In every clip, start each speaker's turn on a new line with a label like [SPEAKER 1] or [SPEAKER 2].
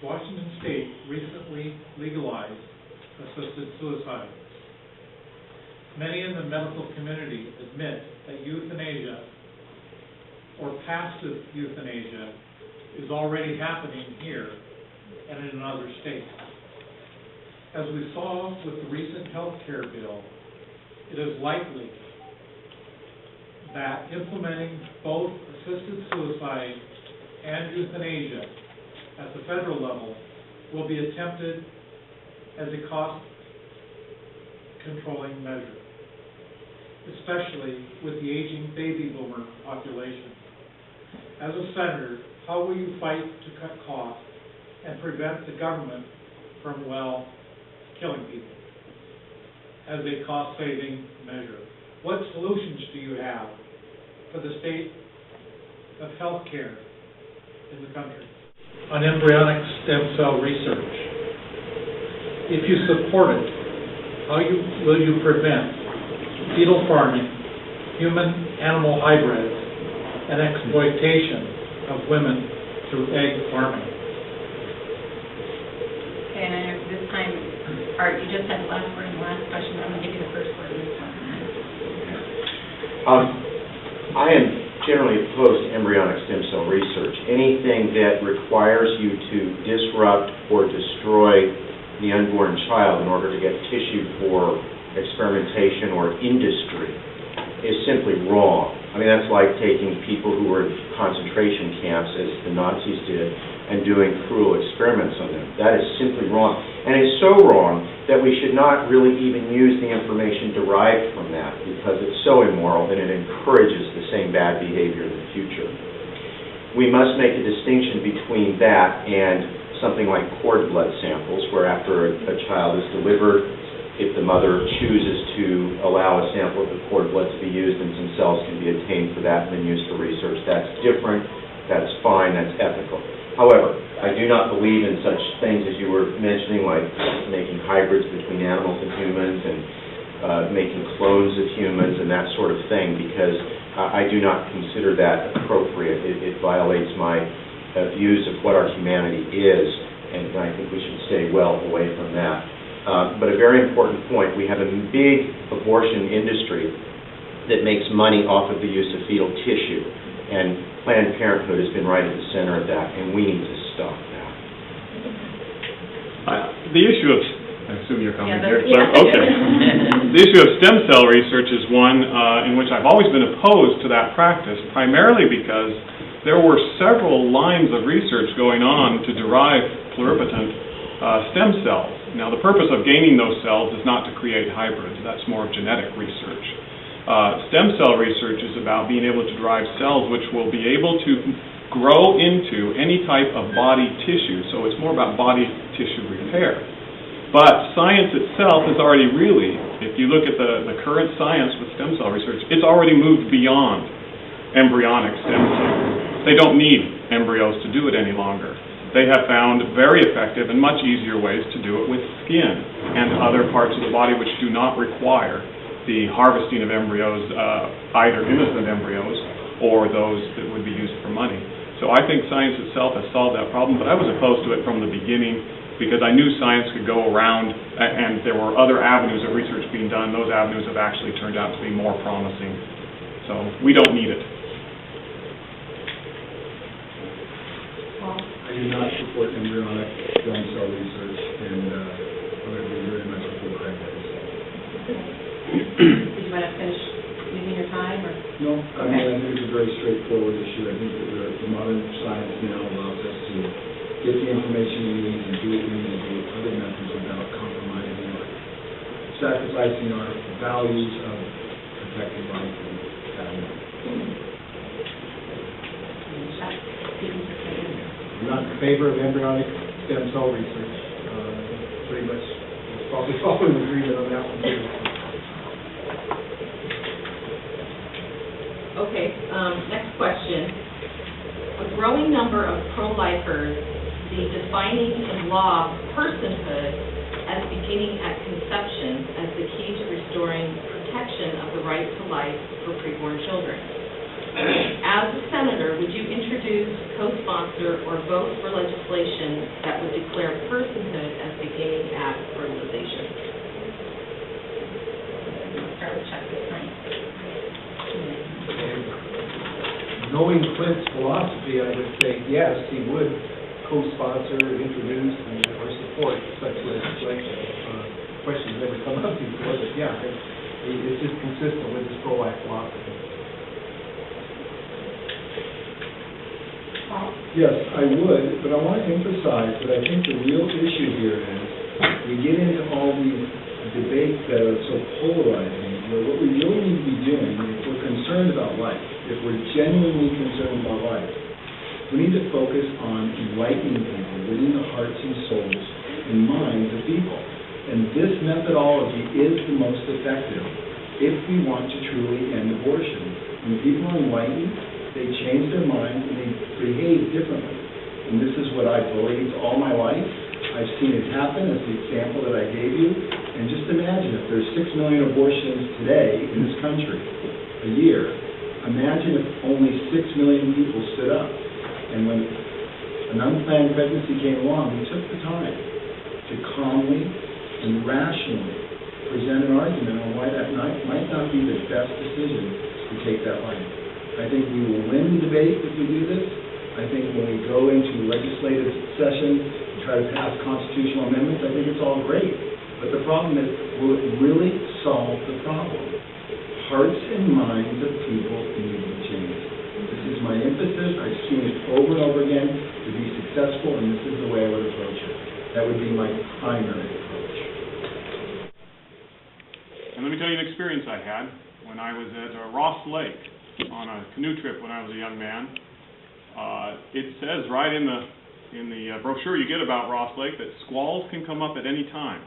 [SPEAKER 1] Washington State recently legalized assisted suicide. Many in the medical community admit that euthanasia or passive euthanasia is already happening here and in other states. As we saw with the recent health care bill, it is likely that implementing both assisted suicide and euthanasia at the federal level will be attempted as a cost-controlling measure, especially with the aging baby boomer population. As a senator, how will you fight to cut costs and prevent the government from, well, killing people as a cost-saving measure? What solutions do you have for the state of health care in the country? On embryonic stem cell research, if you support it, how will you prevent fetal farming, human-animal hybrids, and exploitation of women through egg farming?
[SPEAKER 2] Okay, and I know this time, Art, you just had the last word in the last question, but I'm going to give you the first word this time.
[SPEAKER 3] I am generally opposed to embryonic stem cell research. Anything that requires you to disrupt or destroy the unborn child in order to get tissue for experimentation or industry is simply wrong. I mean, that's like taking people who were in concentration camps, as the Nazis did, and doing cruel experiments on them. That is simply wrong. And it's so wrong that we should not really even use the information derived from that, because it's so immoral and it encourages the same bad behavior in the future. We must make a distinction between that and something like cord blood samples, where after a child is delivered, if the mother chooses to allow a sample of the cord blood to be used, and some cells can be obtained for that and then used for research, that's different, that's fine, that's ethical. However, I do not believe in such things as you were mentioning, like making hybrids between animals and humans and making clones of humans and that sort of thing, because I do not consider that appropriate. It violates my views of what our humanity is, and I think we should stay well away from that. But a very important point, we have a big abortion industry that makes money off of the use of fetal tissue, and Planned Parenthood has been right at the center of that, and we need to stop that.
[SPEAKER 4] The issue of, I assume you're coming here.
[SPEAKER 2] Yeah.
[SPEAKER 4] Okay. The issue of stem cell research is one in which I've always been opposed to that practice, primarily because there were several lines of research going on to derive pluripotent stem cells. Now, the purpose of gaining those cells is not to create hybrids. That's more of genetic research. Stem cell research is about being able to derive cells which will be able to grow into any type of body tissue, so it's more about body tissue repair. But science itself is already really, if you look at the current science with stem cell research, it's already moved beyond embryonic stem cells. They don't need embryos to do it any longer. They have found very effective and much easier ways to do it with skin and other parts of the body which do not require the harvesting of embryos, either innocent embryos or those that would be used for money. So I think science itself has solved that problem, but I was opposed to it from the beginning because I knew science could go around and there were other avenues of research being done. Those avenues have actually turned out to be more promising. So we don't need it.
[SPEAKER 5] I do not support embryonic stem cell research, and I'm going to be very much for hybrids.
[SPEAKER 2] Did you want to finish using your time? Or?
[SPEAKER 5] No, I mean, I think it's a very straightforward issue. I think that the modern science now allows us to get the information we need and do what we need to do with other methods without compromising or sacrificing our values of protecting life and family. I'm not in favor of embryonic stem cell research. Pretty much, probably all in agreement on that one too.
[SPEAKER 2] Okay, next question. A growing number of pro-lifers see defining in law personhood as beginning at conception as the key to restoring protection of the right to life for preborn children. As a senator, would you introduce, co-sponsor, or vote for legislation that would declare personhood as beginning at fertilization? Start with Chuck this time.
[SPEAKER 5] Knowing Clint's philosophy, I would say yes, he would co-sponsor, introduce, or support such legislation. Questions never come up before, but yeah, it's just consistent with his pro-life philosophy. Yes, I would, but I want to emphasize that I think the real issue here is we get into all these debates that are so polarizing, where what we really need to be doing, if we're concerned about life, if we're genuinely concerned about life, we need to focus on enlightening people, winning the hearts and souls and minds of people. And this methodology is the most effective if we want to truly end abortion. When people are enlightened, they change their minds and they behave differently. And this is what I've believed all my life. I've seen it happen as the example that I gave you. And just imagine if there's 6 million abortions today in this country a year, imagine if only 6 million people stood up. And when an unplanned pregnancy came along, we took the time to calmly and rationally present an argument on why that might not be the best decision to take that life. I think we will win the debate if we do this. I think when we go into legislative session and try to pass constitutional amendments, I think it's all great. But the problem is, will it really solve the problem? Hearts and minds of people need to change. This is my emphasis. I've seen it over and over again to be successful, and this is the way I would approach it. That would be my primary approach.
[SPEAKER 4] And let me tell you an experience I had when I was at Ross Lake on a canoe trip when I was a young man. It says right in the brochure you get about Ross Lake that squalls can come up at any time.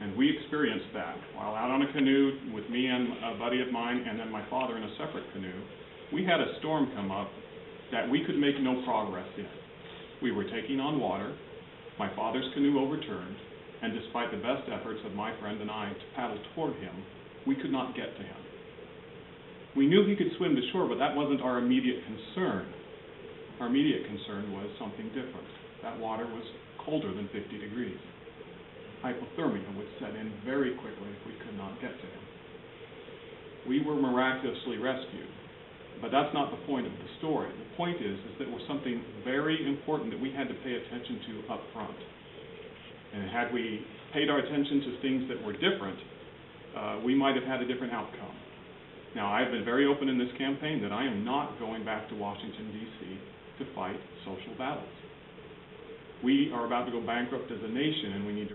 [SPEAKER 4] And we experienced that while out on a canoe with me and a buddy of mine and then my father in a separate canoe. We had a storm come up that we could make no progress in. We were taking on water, my father's canoe overturned, and despite the best efforts of my friend and I to paddle toward him, we could not get to him. We knew he could swim to shore, but that wasn't our immediate concern. Our immediate concern was something different. That water was colder than 50 degrees. Hypothermia would set in very quickly if we could not get to him. We were miraculously rescued, but that's not the point of the story. The point is that there was something very important that we had to pay attention to up front. And had we paid our attention to things that were different, we might have had a different outcome. Now, I've been very open in this campaign that I am not going back to Washington, D.C. to fight social battles. We are about to go bankrupt as a nation, and we need to